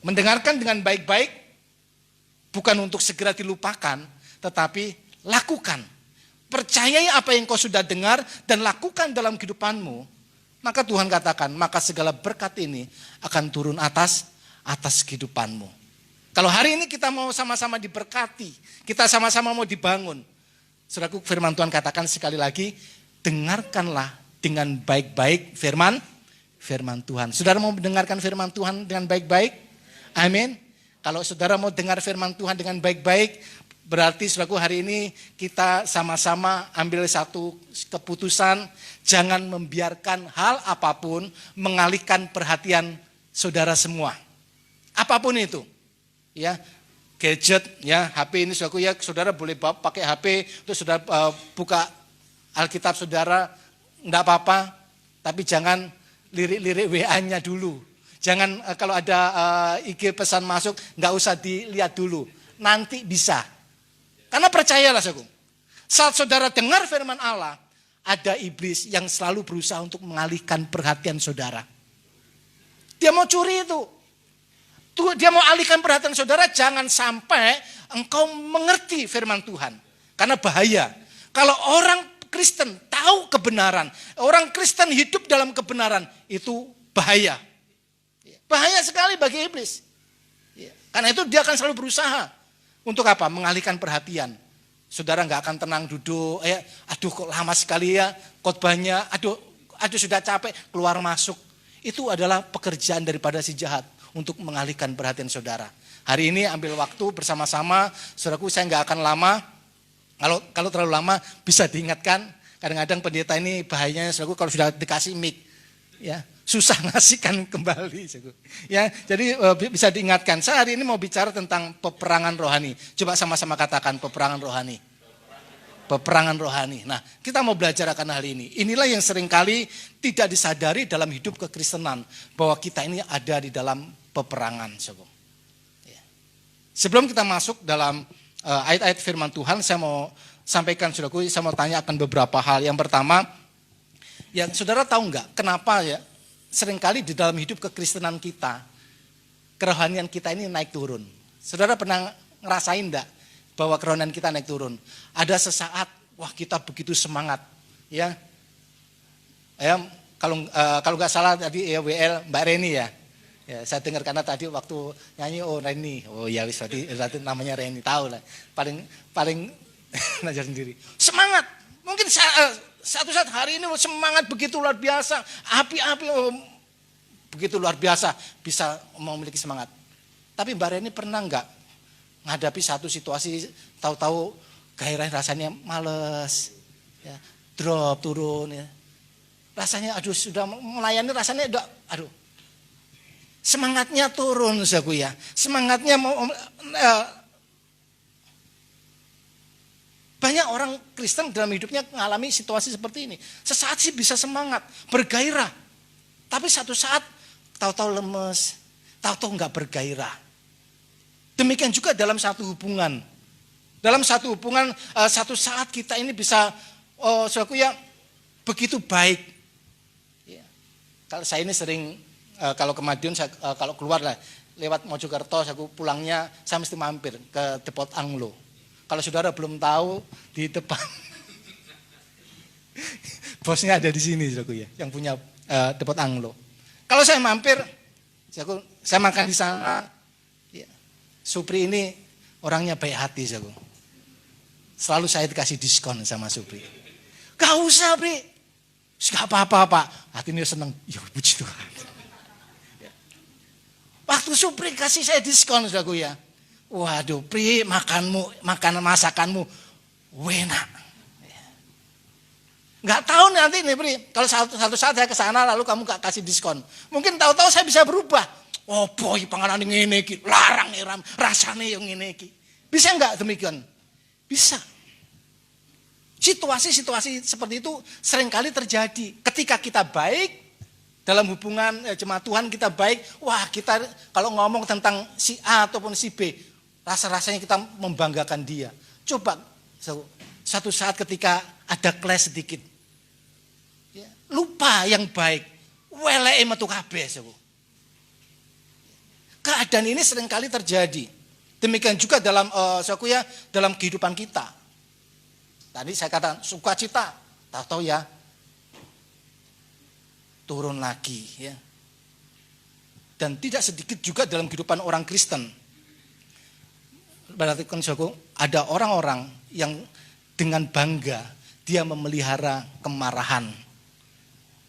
Mendengarkan dengan baik-baik bukan untuk segera dilupakan, tetapi lakukan. Percayai apa yang kau sudah dengar dan lakukan dalam kehidupanmu. Maka Tuhan katakan, maka segala berkat ini akan turun atas kehidupanmu. Kalau hari ini kita mau sama-sama diberkati, kita sama-sama mau dibangun. Saudaraku, firman Tuhan katakan sekali lagi, dengarkanlah dengan baik-baik firman Tuhan. Saudara mau mendengarkan firman Tuhan dengan baik-baik? Amin. Kalau saudara mau dengar firman Tuhan dengan baik-baik, berarti saudaraku hari ini kita sama-sama ambil satu keputusan, jangan membiarkan hal apapun mengalihkan perhatian saudara semua. Apapun itu. Ya, gadget, ya, HP ini saudaraku, ya, saudara boleh pakai HP, terus saudara buka Alkitab saudara, enggak apa-apa, tapi jangan lirik-lirik WA-nya dulu. Jangan kalau ada IG pesan masuk, enggak usah dilihat dulu. Nanti bisa. Karena percayalah saudaraku, saat saudara dengar firman Allah, ada iblis yang selalu berusaha untuk mengalihkan perhatian saudara. Dia mau curi itu. Dia mau alihkan perhatian saudara, jangan sampai engkau mengerti firman Tuhan. Karena bahaya. Kalau orang Kristen tahu kebenaran, orang Kristen hidup dalam kebenaran, itu bahaya. Bahaya sekali bagi iblis. Karena itu dia akan selalu berusaha. Untuk apa? Mengalihkan perhatian. Saudara nggak akan tenang duduk, aduh kok lama sekali ya khotbahnya, aduh sudah capek, keluar masuk. Itu adalah pekerjaan daripada si jahat. Untuk mengalihkan perhatian saudara. Hari ini ambil waktu bersama-sama, saudaraku, saya nggak akan lama. Kalau terlalu lama bisa diingatkan. Kadang-kadang pendeta ini bahayanya, saudaraku, kalau sudah dikasih mic, ya susah ngasihkan kembali. Saudaraku. Ya, jadi bisa diingatkan. Saya hari ini mau bicara tentang peperangan rohani. Coba sama-sama katakan peperangan rohani. Peperangan rohani. Nah, kita mau belajar akan hal ini. Inilah yang seringkali tidak disadari dalam hidup kekristenan, bahwa kita ini ada di dalam peperangan. Sebelum kita masuk dalam ayat-ayat firman Tuhan, saya mau sampaikan, saudaraku, saya mau tanya akan beberapa hal. Yang pertama, yang saudara tahu nggak kenapa ya seringkali di dalam hidup kekristenan kita, kerohanian kita ini naik turun. Saudara pernah ngerasain enggak bahwa kerohanian kita naik turun? Ada sesaat, wah kita begitu semangat, ya. Kalau nggak salah tadi ya WL Mbak Reni ya. Ya, saya dengar karena tadi waktu nyanyi Reni, ya wis berarti namanya Reni, tahu lah. Paling najar sendiri. Semangat. Mungkin satu saat hari ini semangat begitu luar biasa, api-api begitu luar biasa bisa memiliki semangat. Tapi Mbak Reni pernah nggak menghadapi satu situasi, tahu-tahu gairah rasanya males, ya, drop turun, ya. Rasanya aduh sudah melayani rasanya aduh semangatnya turun, saudaraku, ya. Semangatnya banyak orang Kristen dalam hidupnya mengalami situasi seperti ini. Sesaat sih bisa semangat, bergairah, tapi satu saat tahu-tahu lemes, tahu-tahu nggak bergairah. Demikian juga dalam satu hubungan. Dalam satu hubungan, satu saat kita ini bisa, saudaraku, ya, begitu baik. Ya. Kalau saya ini sering, kalau ke Madiun, kalau keluar lah, lewat Mojokerto, saya pulangnya, saya mesti mampir ke Depot Anglo. Kalau saudara belum tahu, di depan, bosnya ada di sini, saudaraku, ya, yang punya Depot Anglo. Kalau saya mampir, saya makan di sana. Supri ini orangnya baik hati, saudaraku. Selalu saya dikasih diskon sama Supri. Gak usah, Pri. Gak apa-apa, Pak. Hatinya seneng. Ya, puji Tuhan. Waktu Supri kasih saya diskon, saudaraku, ya. Waduh, Pri, makanan masakanmu enak. Gak tahu nanti nih, Pri. Kalau satu saat saya ke sana lalu kamu gak kasih diskon. Mungkin tahu-tahu saya bisa berubah. Oh boy, panganan yang ngene iki, larang iram, rasane yang ngene iki. Bisa enggak demikian? Bisa. Situasi-situasi seperti itu seringkali terjadi. Ketika kita baik dalam hubungan jemaat Tuhan, kita baik, wah kita kalau ngomong tentang si A ataupun si B, rasa-rasanya kita membanggakan dia. Coba satu saat ketika ada clash sedikit, ya, lupa yang baik, weleke metu kabeh. Gak keadaan ini seringkali terjadi. Demikian juga dalam dalam kehidupan kita. Tadi saya katakan sukacita, tahu ya turun lagi ya. Dan tidak sedikit juga dalam kehidupan orang Kristen. Berarti kan ada orang-orang yang dengan bangga dia memelihara kemarahan.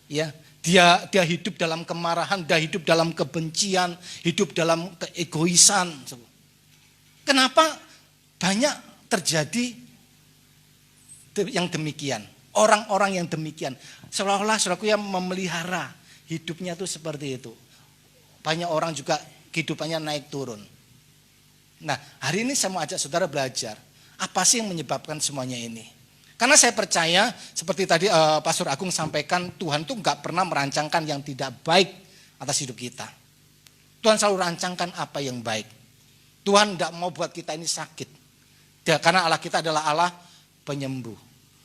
Ya, dia hidup dalam kemarahan, dia hidup dalam kebencian, hidup dalam keegoisan. Kenapa banyak terjadi yang demikian? Orang-orang yang demikian, seolah-olah saudaraku yang memelihara hidupnya itu seperti itu. Banyak orang juga kehidupannya naik turun. Nah, hari ini saya mau ajak saudara belajar, apa sih yang menyebabkan semuanya ini? Karena saya percaya, seperti tadi Pastor Agung sampaikan, Tuhan tuh gak pernah merancangkan yang tidak baik atas hidup kita. Tuhan selalu rancangkan apa yang baik. Tuhan gak mau buat kita ini sakit. Karena Allah kita adalah Allah penyembuh.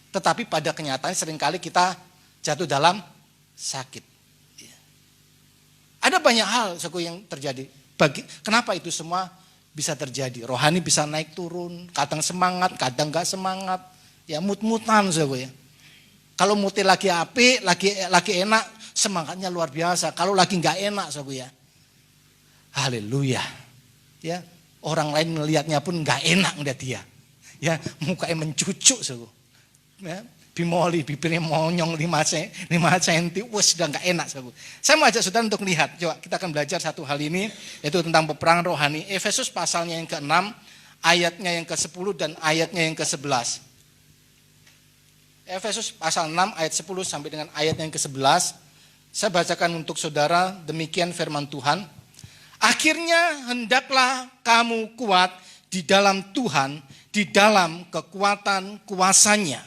Tetapi pada kenyataannya seringkali kita jatuh dalam sakit. Ada banyak hal yang terjadi. Kenapa itu semua bisa terjadi? Rohani bisa naik turun, kadang semangat, kadang gak semangat. Ya mut-mutan ya. Kalau mutnya lagi api, lagi enak, semangatnya luar biasa. Kalau lagi gak enak ya. Haleluya. Ya, orang lain melihatnya pun gak enak ngeliat dia. Ya, mukanya mencucuk ya, bimoli, bibirnya monyong 5 cm, wah sudah gak enak. Saya mau ajak saudara untuk lihat, coba kita akan belajar satu hal ini, yaitu tentang peperangan rohani. Efesus pasalnya yang ke-6, ayatnya yang ke-10 dan ayatnya yang ke-11. Efesus pasal 6 ayat 10 sampai dengan ayat yang ke-11. Saya bacakan untuk saudara, demikian firman Tuhan. Akhirnya hendaklah kamu kuat di dalam Tuhan, di dalam kekuatan kuasanya.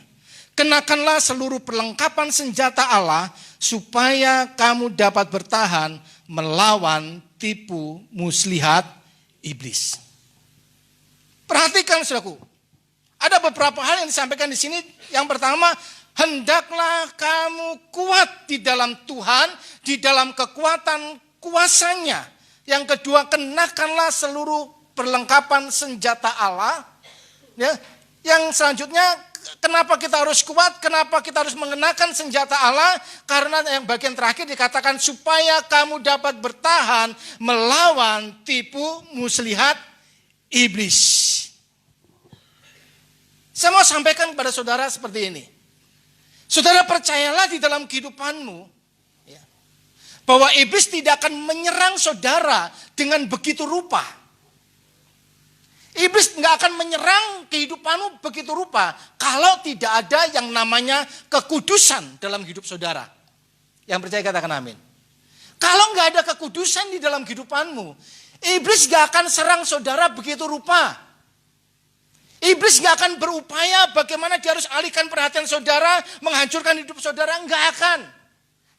Kenakanlah seluruh perlengkapan senjata Allah supaya kamu dapat bertahan melawan tipu muslihat iblis. Perhatikan saudaraku, ada beberapa hal yang disampaikan di sini. Yang pertama, hendaklah kamu kuat di dalam Tuhan, di dalam kekuatan kuasanya. Yang kedua, kenakanlah seluruh perlengkapan senjata Allah. Ya. Yang selanjutnya, kenapa kita harus kuat? Kenapa kita harus mengenakan senjata Allah? Karena yang bagian terakhir dikatakan supaya kamu dapat bertahan melawan tipu muslihat iblis. Saya mau sampaikan kepada saudara seperti ini. Saudara percayalah di dalam kehidupanmu ya, bahwa iblis tidak akan menyerang saudara dengan begitu rupa. Iblis nggak akan menyerang kehidupanmu begitu rupa kalau tidak ada yang namanya kekudusan dalam hidup saudara. Yang percaya katakan amin. Kalau nggak ada kekudusan di dalam kehidupanmu, iblis nggak akan serang saudara begitu rupa. Iblis nggak akan berupaya bagaimana dia harus alihkan perhatian saudara, menghancurkan hidup saudara, nggak akan.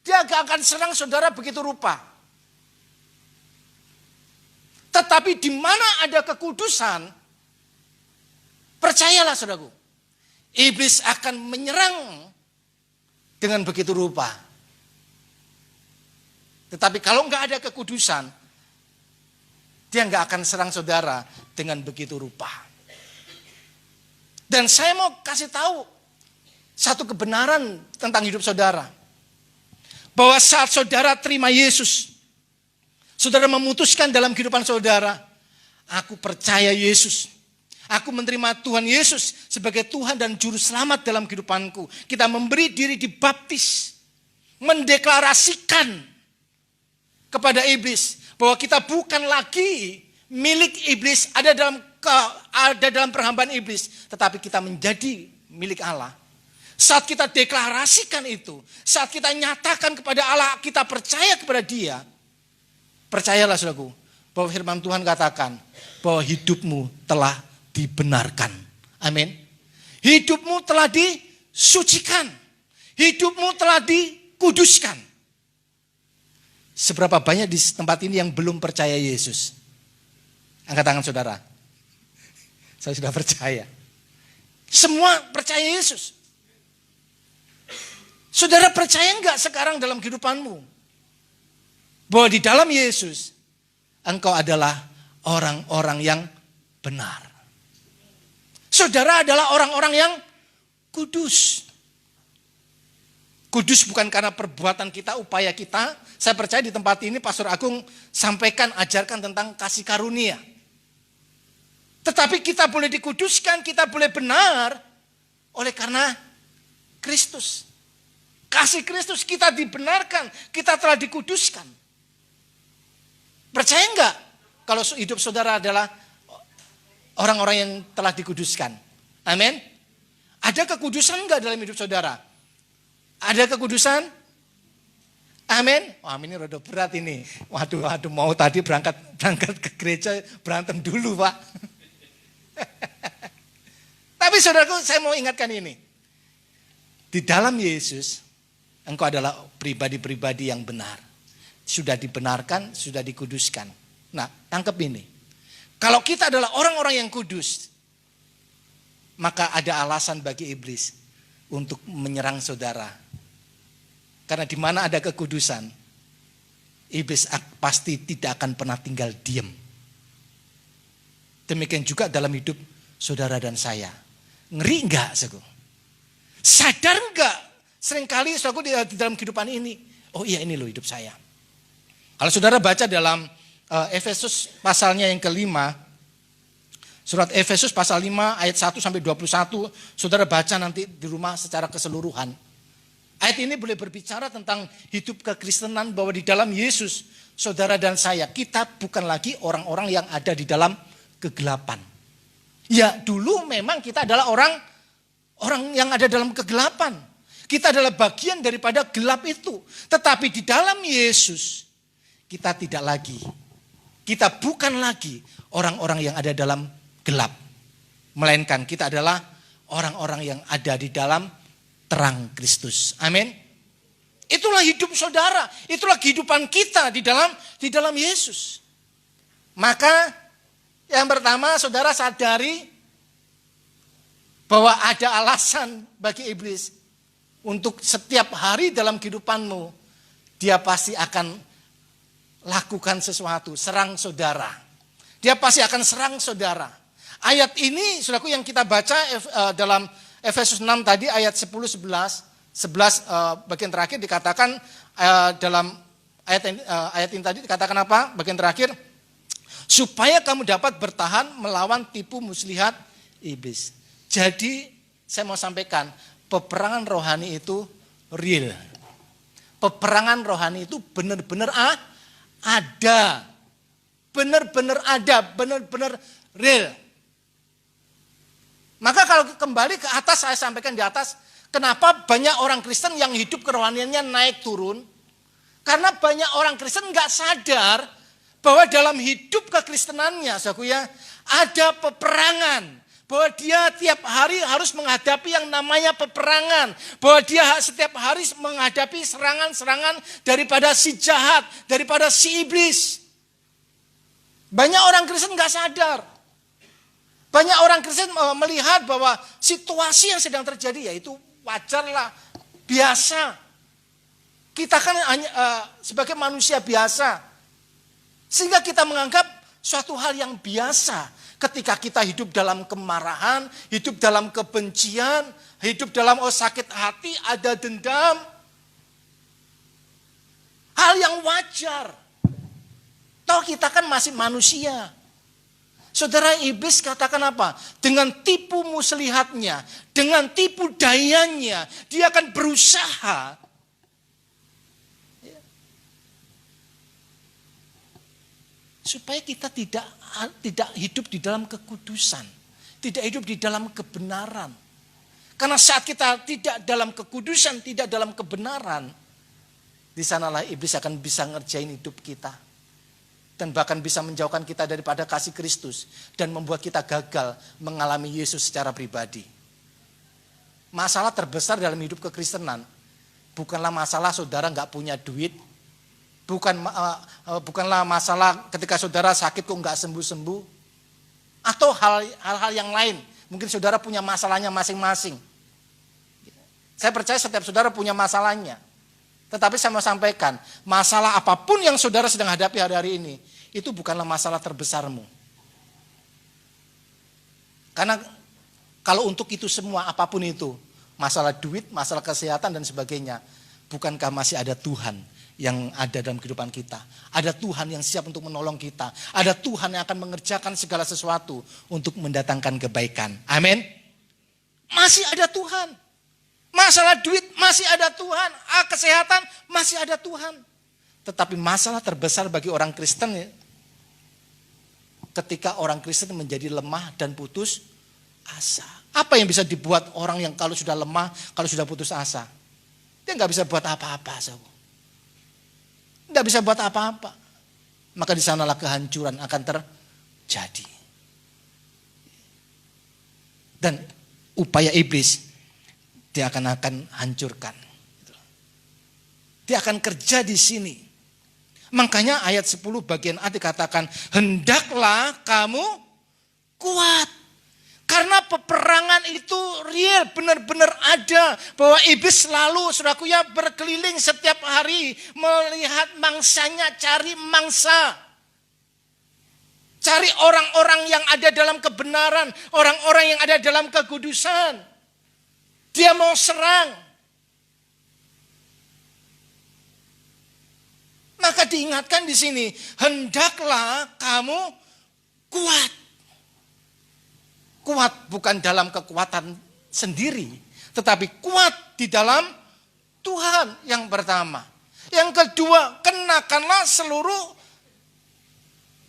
Dia nggak akan serang saudara begitu rupa. Tetapi di mana ada kekudusan, percayalah saudaraku, iblis akan menyerang dengan begitu rupa. Tetapi kalau nggak ada kekudusan, dia nggak akan serang saudara dengan begitu rupa. Dan saya mau kasih tahu satu kebenaran tentang hidup saudara. Bahwa saat saudara terima Yesus, saudara memutuskan dalam kehidupan saudara, aku percaya Yesus. Aku menerima Tuhan Yesus sebagai Tuhan dan Juru Selamat dalam kehidupanku. Kita memberi diri dibaptis. Mendeklarasikan kepada iblis bahwa kita bukan lagi milik iblis, ada dalam perhambaan iblis, tetapi kita menjadi milik Allah. Saat kita deklarasikan itu, saat kita nyatakan kepada Allah, kita percaya kepada Dia, percayalah saudaraku, bahwa firman Tuhan katakan bahwa hidupmu telah dibenarkan. Amin. Hidupmu telah disucikan. Hidupmu telah dikuduskan. Seberapa banyak di tempat ini yang belum percaya Yesus? Angkat tangan saudara. Saya sudah percaya. Semua percaya Yesus. Saudara percaya enggak sekarang dalam kehidupanmu? Bahwa di dalam Yesus engkau adalah orang-orang yang benar. Saudara adalah orang-orang yang kudus. Kudus bukan karena perbuatan kita, upaya kita. Saya percaya di tempat ini Pastor Agung sampaikan, ajarkan tentang kasih karunia. Tetapi kita boleh dikuduskan, kita boleh benar oleh karena Kristus. Kasih Kristus kita dibenarkan, kita telah dikuduskan. Percaya enggak kalau hidup saudara adalah orang-orang yang telah dikuduskan? Amin. Ada kekudusan enggak dalam hidup saudara? Ada kekudusan? Amin. Wah, ini rada berat ini. Waduh, mau tadi berangkat ke gereja berantem dulu, Pak. Tapi saudaraku, saya mau ingatkan ini. Di dalam Yesus, engkau adalah pribadi-pribadi yang benar. Sudah dibenarkan, sudah dikuduskan. Nah, tangkap ini. Kalau kita adalah orang-orang yang kudus, maka ada alasan bagi iblis untuk menyerang saudara. Karena di mana ada kekudusan, iblis pasti tidak akan pernah tinggal diam. Demikian juga dalam hidup saudara dan saya. Ngeri enggak, saudara? Sadar enggak? Seringkali saudara di dalam kehidupan ini, oh iya ini loh hidup saya. Kalau saudara baca dalam Efesus pasalnya yang kelima, surat Efesus pasal 5 ayat 1 sampai 21, saudara baca nanti di rumah secara keseluruhan. Ayat ini boleh berbicara tentang hidup kekristenan bahwa di dalam Yesus, saudara dan saya, kita bukan lagi orang-orang yang ada di dalam kegelapan. Ya dulu memang kita adalah orang yang ada dalam kegelapan. Kita adalah bagian daripada gelap itu. Tetapi di dalam Yesus, kita tidak lagi. Kita bukan lagi orang-orang yang ada dalam gelap. Melainkan kita adalah orang-orang yang ada di dalam terang Kristus. Amin. Itulah hidup saudara. Itulah kehidupan kita di dalam Yesus. Maka yang pertama saudara sadari bahwa ada alasan bagi iblis untuk setiap hari dalam kehidupanmu dia pasti akan lakukan sesuatu, serang saudara. Dia pasti akan serang saudara. Ayat ini saudaraku yang kita baca dalam Efesus 6 tadi ayat 10 11 bagian terakhir dikatakan dalam ayat ini tadi dikatakan apa? Bagian terakhir, supaya kamu dapat bertahan melawan tipu muslihat iblis. Jadi saya mau sampaikan, peperangan rohani itu real. Peperangan rohani itu benar-benar ada. Benar-benar ada, benar-benar real. Maka kalau kembali ke atas, saya sampaikan di atas, kenapa banyak orang Kristen yang hidup kerohaniannya naik turun? Karena banyak orang Kristen nggak sadar bahwa dalam hidup kekristenannya, saudaraku ya, ada peperangan. Bahwa dia tiap hari harus menghadapi yang namanya peperangan. Bahwa dia setiap hari menghadapi serangan-serangan daripada si jahat, daripada si iblis. Banyak orang Kristen nggak sadar. Banyak orang Kristen melihat bahwa situasi yang sedang terjadi yaitu wajarlah, biasa. Kita kan hanya sebagai manusia biasa. Sehingga kita menganggap suatu hal yang biasa. Ketika kita hidup dalam kemarahan, hidup dalam kebencian, hidup dalam sakit hati, ada dendam. Hal yang wajar. Toh kita kan masih manusia. Saudara, iblis katakan apa? Dengan tipu muslihatnya, dengan tipu dayanya, dia akan berusaha supaya kita tidak hidup di dalam kekudusan, tidak hidup di dalam kebenaran. Karena saat kita tidak dalam kekudusan, tidak dalam kebenaran, di sanalah iblis akan bisa ngerjain hidup kita. Dan bahkan bisa menjauhkan kita daripada kasih Kristus dan membuat kita gagal mengalami Yesus secara pribadi. Masalah terbesar dalam hidup kekristenan bukanlah masalah saudara nggak punya duit, bukanlah masalah ketika saudara sakit kok nggak sembuh-sembuh, atau hal-hal yang lain. Mungkin saudara punya masalahnya masing-masing. Saya percaya setiap saudara punya masalahnya. Tetapi saya mau sampaikan, masalah apapun yang saudara sedang hadapi hari-hari ini, itu bukanlah masalah terbesarmu. Karena kalau untuk itu semua, apapun itu, masalah duit, masalah kesehatan dan sebagainya, bukankah masih ada Tuhan yang ada dalam kehidupan kita? Ada Tuhan yang siap untuk menolong kita. Ada Tuhan yang akan mengerjakan segala sesuatu untuk mendatangkan kebaikan. Amin. Masih ada Tuhan. Masalah duit masih ada Tuhan. Kesehatan masih ada Tuhan. Tetapi masalah terbesar bagi orang Kristen, ketika orang Kristen menjadi lemah dan putus asa. Apa yang bisa dibuat orang yang kalau sudah lemah, kalau sudah putus asa? Dia nggak bisa buat apa-apa. Nggak bisa buat apa-apa. Maka di sanalah kehancuran akan terjadi. Dan upaya iblis, dia akan hancurkan. Dia akan kerja di sini. Makanya ayat 10 bagian A dikatakan, hendaklah kamu kuat. Karena peperangan itu real, benar-benar ada. Bahwa iblis selalu, saudaraku ya, berkeliling setiap hari. Melihat mangsanya, cari mangsa. Cari orang-orang yang ada dalam kebenaran. Orang-orang yang ada dalam kekudusan. Dia mau serang. Maka diingatkan di sini, hendaklah kamu kuat. Kuat bukan dalam kekuatan sendiri, tetapi kuat di dalam Tuhan yang pertama. Yang kedua, kenakanlah seluruh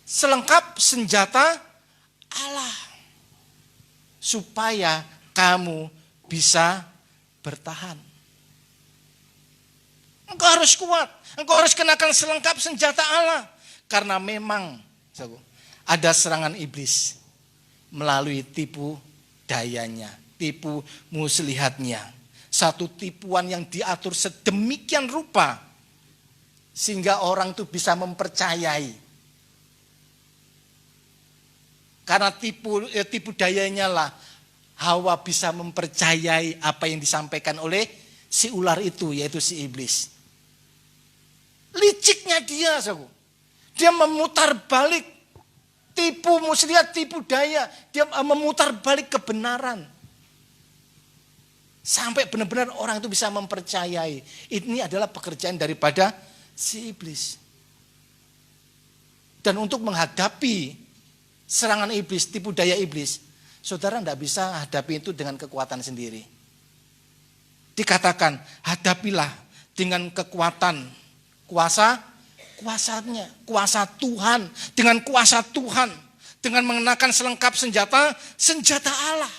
selengkap senjata Allah. Supaya kamu bisa bertahan. Engkau harus kuat. Engkau harus kenakan selengkap senjata Allah. Karena memang ada serangan iblis melalui tipu dayanya, tipu muslihatnya. Satu tipuan yang diatur sedemikian rupa sehingga orang itu bisa mempercayai. Karena tipu dayanya lah Hawa bisa mempercayai apa yang disampaikan oleh si ular itu, yaitu si iblis. Liciknya dia, dia memutar balik tipu muslihat, tipu daya. Dia memutar balik kebenaran. Sampai benar-benar orang itu bisa mempercayai. Ini adalah pekerjaan daripada si iblis. Dan untuk menghadapi serangan iblis, tipu daya iblis, saudara tidak bisa hadapi itu dengan kekuatan sendiri. Dikatakan, hadapilah dengan kekuatan, kuasanya, kuasa Tuhan, dengan kuasa Tuhan, dengan mengenakan selengkap senjata Allah.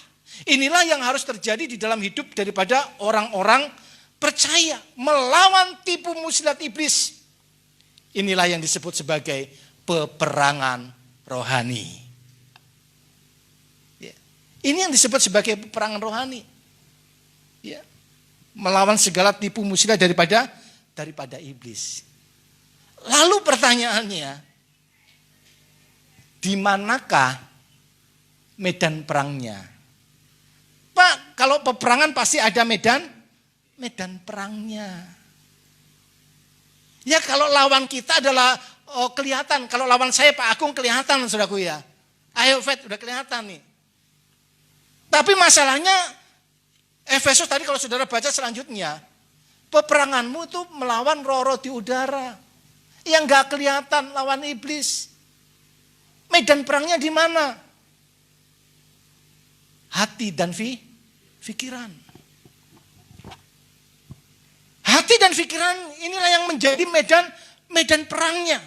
Inilah yang harus terjadi di dalam hidup daripada orang-orang percaya, melawan tipu muslihat iblis. Inilah yang disebut sebagai peperangan rohani. Ini yang disebut sebagai peperangan rohani. Ya. Melawan segala tipu muslihat daripada iblis. Lalu pertanyaannya, di manakah medan perangnya? Pak, kalau peperangan pasti ada medan perangnya. Ya kalau lawan kita adalah kelihatan, kalau lawan saya Pak Agung kelihatan saudaraku ya. Ayo Fed udah kelihatan nih. Tapi masalahnya Efesus tadi kalau saudara baca selanjutnya, peperanganmu itu melawan roh-roh di udara. Yang gak kelihatan lawan iblis. Medan perangnya di mana? Hati dan pikiran. Hati dan pikiran inilah yang menjadi medan perangnya.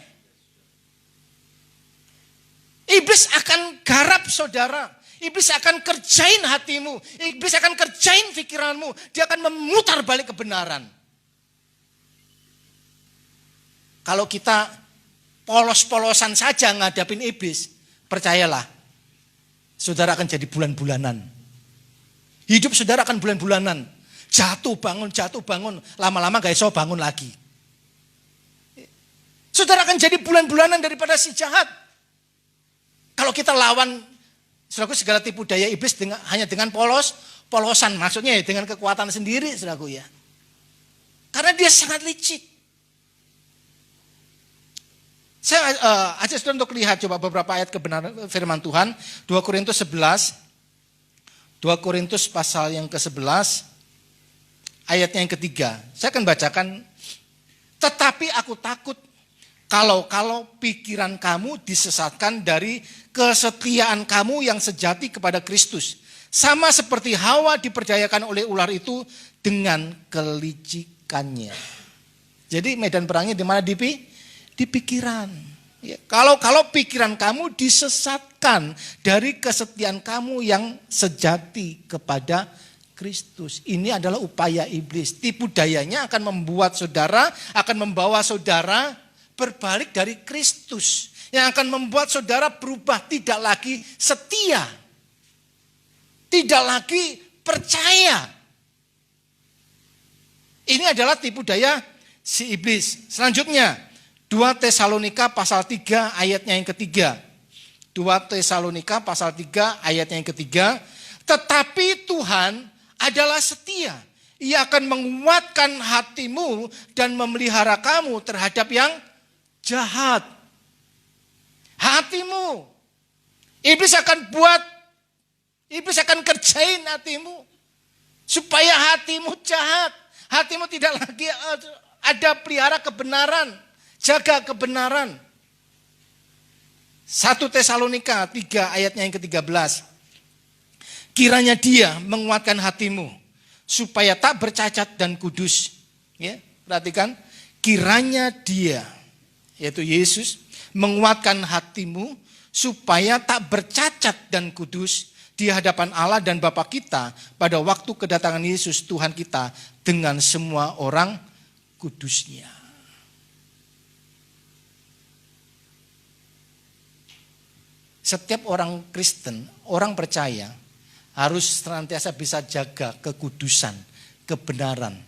Iblis akan garap saudara. Iblis akan kerjain hatimu. Iblis akan kerjain pikiranmu. Dia akan memutar balik kebenaran. Kalau kita polos-polosan saja ngadapin iblis, percayalah, saudara akan jadi bulan-bulanan. Hidup saudara akan bulan-bulanan. Jatuh bangun, lama-lama gak iso bangun lagi. Saudara akan jadi bulan-bulanan daripada si jahat. Kalau kita lawan, saudaraku, segala tipu daya iblis hanya dengan polosan, maksudnya ya dengan kekuatan sendiri, saudaraku ya. Karena dia sangat licik. Saya ajak saudara untuk lihat coba beberapa ayat kebenaran firman Tuhan. 2 Korintus 11. 2 Korintus pasal yang ke-11. Ayatnya yang ketiga. Saya akan bacakan. Tetapi aku takut kalau pikiran kamu disesatkan dari kesetiaan kamu yang sejati kepada Kristus. Sama seperti Hawa diperdayakan oleh ular itu dengan kelicikannya. Jadi medan perangnya di mana? Di pikiran. Ya, kalau pikiran kamu disesatkan dari kesetiaan kamu yang sejati kepada Kristus. Ini adalah upaya iblis. Tipu dayanya akan membuat saudara, akan membawa saudara berbalik dari Kristus. Yang akan membuat saudara berubah, tidak lagi setia. Tidak lagi percaya. Ini adalah tipu daya si iblis. Selanjutnya, 2 Tesalonika pasal 3 ayatnya yang ketiga. 2 Tesalonika pasal 3 ayatnya yang ketiga. Tetapi Tuhan adalah setia. Ia akan menguatkan hatimu dan memelihara kamu terhadap yang jahat. Hatimu. Iblis akan kerjain hatimu. Supaya hatimu jahat. Hatimu tidak lagi ada pelihara kebenaran. Jaga kebenaran. 1 Tesalonika 3 ayatnya yang ke-13. Kiranya dia menguatkan hatimu supaya tak bercacat dan kudus. Ya, perhatikan, kiranya dia, yaitu Yesus, menguatkan hatimu supaya tak bercacat dan kudus di hadapan Allah dan Bapa kita pada waktu kedatangan Yesus Tuhan kita dengan semua orang kudusnya. Setiap orang Kristen, orang percaya, harus senantiasa bisa jaga kekudusan, kebenaran.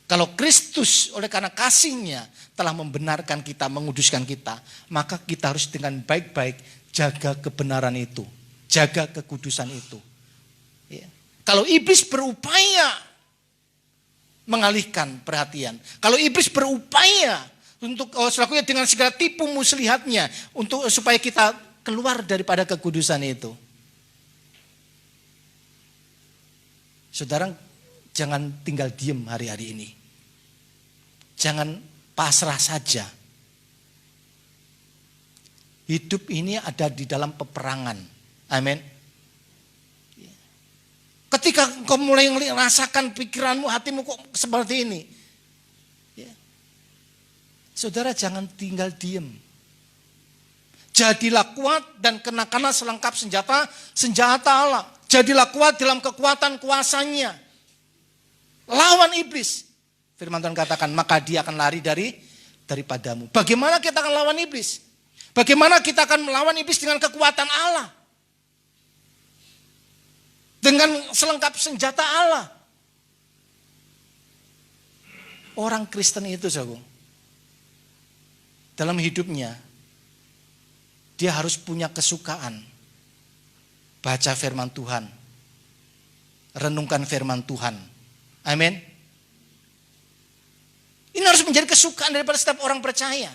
Kalau Kristus oleh karena kasih-Nya telah membenarkan kita, menguduskan kita, maka kita harus dengan baik-baik jaga kebenaran itu, jaga kekudusan itu. Ya. Kalau iblis berupaya mengalihkan perhatian, kalau iblis berupaya untuk selakunya dengan segala tipu muslihatnya untuk supaya kita keluar daripada kekudusan itu, saudara, jangan tinggal diem hari-hari ini. Jangan pasrah saja. Hidup ini ada di dalam peperangan. Amin. Ketika kau mulai merasakan pikiranmu, hatimu kok seperti ini. Saudara, jangan tinggal diem. Jadilah kuat dan kenakanlah selengkap senjata Allah. Jadilah kuat dalam kekuatan kuasanya. Lawan iblis. Firman Tuhan katakan, maka dia akan lari daripadamu. Bagaimana kita akan lawan iblis? Bagaimana kita akan melawan iblis dengan kekuatan Allah? Dengan selengkap senjata Allah. Orang Kristen itu, saudara, dalam hidupnya, dia harus punya kesukaan baca firman Tuhan, renungkan firman Tuhan. Amin. Ini harus menjadi kesukaan daripada setiap orang percaya.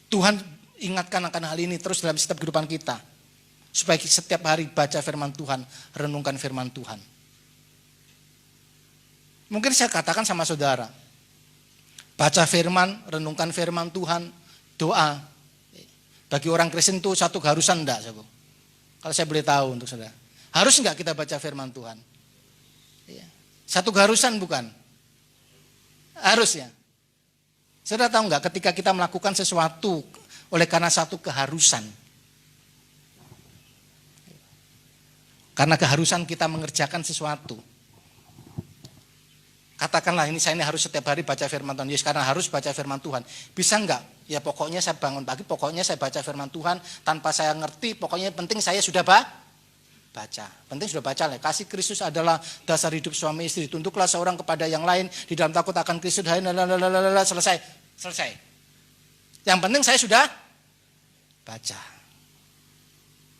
Tuhan ingatkan akan hal ini terus dalam setiap kehidupan kita. Supaya setiap hari baca firman Tuhan, renungkan firman Tuhan. Mungkin saya katakan sama saudara, baca firman, renungkan firman Tuhan, doa. Bagi orang Kristen itu satu keharusan enggak, saudara? Kalau saya boleh tahu untuk saudara. Harus enggak kita baca firman Tuhan? Satu keharusan bukan? Harus ya. Saudara tahu enggak ketika kita melakukan sesuatu oleh karena satu keharusan. Karena keharusan kita mengerjakan sesuatu. Katakanlah saya ini harus setiap hari baca firman Tuhan. Yes, karena harus baca firman Tuhan. Bisa enggak? Ya pokoknya saya bangun pagi, pokoknya saya baca firman Tuhan. Tanpa saya ngerti, pokoknya penting saya sudah baca. Penting sudah baca lah. Kasih Kristus adalah dasar hidup suami istri. Tunduklah seorang kepada yang lain di dalam takut akan Kristus. Selesai. Yang penting saya sudah baca.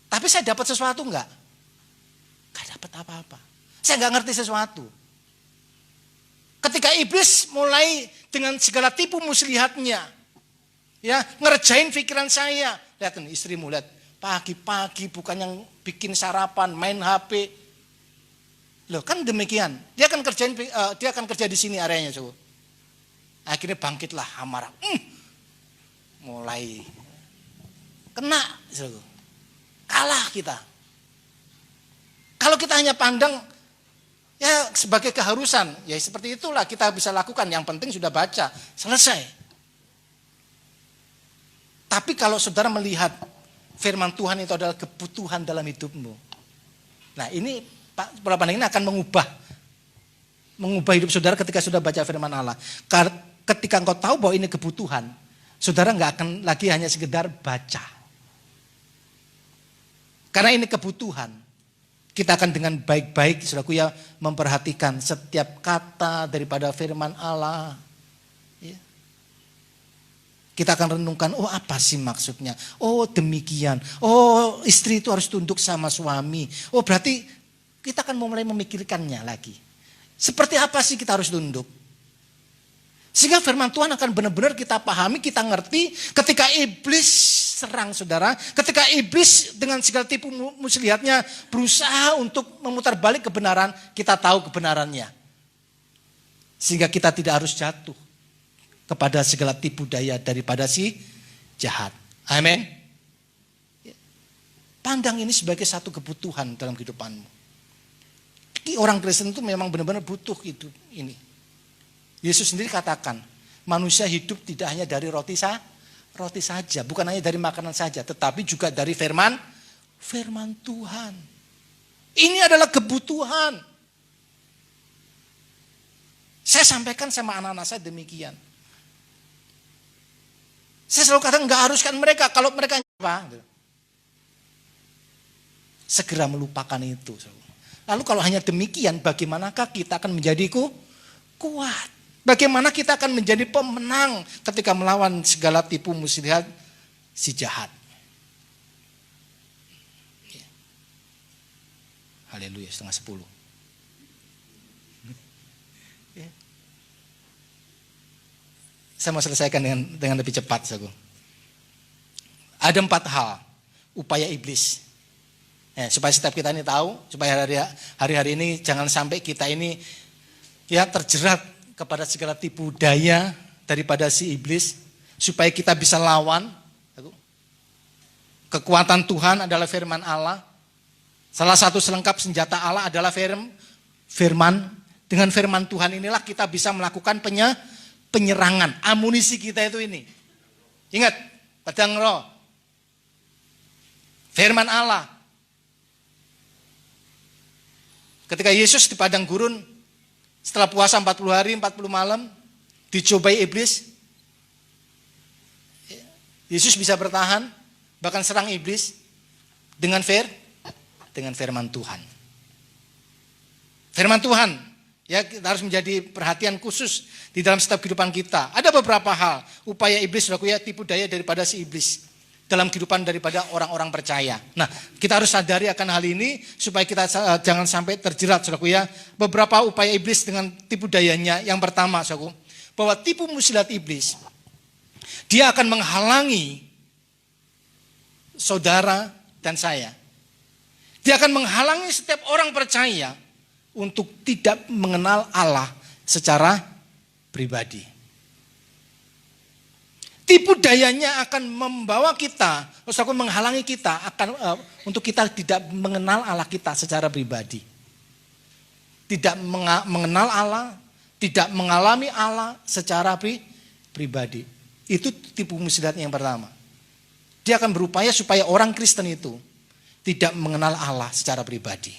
Tapi saya dapat sesuatu enggak? Enggak dapat apa-apa. Saya enggak ngerti sesuatu. Ketika iblis mulai dengan segala tipu muslihatnya Ya, ngerjain pikiran saya. Lihat nih istrimu, lihat. Pagi-pagi bukan yang bikin sarapan, main HP. Loh, kan demikian. Dia akan kerja di sini areanya, coba. Akhirnya bangkitlah amarah. Mulai kena, coba. Kalah kita. Kalau kita hanya pandang ya sebagai keharusan, ya seperti itulah kita bisa lakukan. Yang penting sudah baca, selesai. Tapi kalau saudara melihat firman Tuhan itu adalah kebutuhan dalam hidupmu. Nah ini pola pandang ini akan mengubah hidup saudara ketika sudah baca firman Allah. Ketika engkau tahu bahwa ini kebutuhan, saudara nggak akan lagi hanya sekedar baca. Karena ini kebutuhan. Kita akan dengan baik-baik, saudaraku ya, memperhatikan setiap kata daripada firman Allah. Ya. Kita akan renungkan, oh apa sih maksudnya? Oh demikian. Oh istri itu harus tunduk sama suami. Oh berarti kita akan mulai memikirkannya lagi. Seperti apa sih kita harus tunduk? Sehingga firman Tuhan akan benar-benar kita pahami, kita ngerti ketika iblis serang saudara. Ketika iblis dengan segala tipu muslihatnya berusaha untuk memutar balik kebenaran, kita tahu kebenarannya. Sehingga kita tidak harus jatuh kepada segala tipu daya daripada si jahat. Amin. Pandang ini sebagai satu kebutuhan dalam kehidupanmu. Orang Kristen itu memang benar-benar butuh ini. Yesus sendiri katakan, manusia hidup tidak hanya dari roti saja, bukan hanya dari makanan saja, tetapi juga dari firman Tuhan. Ini adalah kebutuhan. Saya sampaikan sama anak-anak saya demikian. Saya selalu katakan nggak haruskan mereka, kalau mereka apa? Segera melupakan itu. Lalu kalau hanya demikian, bagaimanakah kita akan menjadi kuat? Bagaimana kita akan menjadi pemenang ketika melawan segala tipu muslihat si jahat? Haleluya, 9:30. Saya mau selesaikan dengan lebih cepat. Ada 4 hal upaya iblis. Supaya setiap kita ini tahu, supaya hari-hari ini jangan sampai kita ini ya terjerat kepada segala tipu daya daripada si iblis. Supaya kita bisa lawan. Kekuatan Tuhan adalah firman Allah. Salah satu selengkap senjata Allah adalah firman. Dengan firman Tuhan inilah kita bisa melakukan penyerangan, amunisi kita itu ini. Ingat, pedang roh. Firman Allah. Ketika Yesus di padang gurun, setelah puasa 40 hari, 40 malam, dicobai iblis. Yesus bisa bertahan, bahkan serang iblis dengan firman Tuhan. Firman Tuhan. Ya, kita harus menjadi perhatian khusus di dalam setiap kehidupan kita. Ada beberapa hal, upaya iblis, saudaraku ya, tipu daya daripada si iblis dalam kehidupan daripada orang-orang percaya. Nah, kita harus sadari akan hal ini supaya kita jangan sampai terjerat, saudaraku ya. Beberapa upaya iblis dengan tipu dayanya. Yang pertama, saudaraku, bahwa tipu muslihat iblis, dia akan menghalangi saudara dan saya. Dia akan menghalangi setiap orang percaya untuk tidak mengenal Allah secara pribadi. Tipu dayanya akan membawa kita, akan menghalangi kita untuk kita tidak mengenal Allah kita secara pribadi. Tidak mengenal Allah, tidak mengalami Allah secara pribadi. Itu tipu muslihatnya yang pertama. Dia akan berupaya supaya orang Kristen itu tidak mengenal Allah secara pribadi.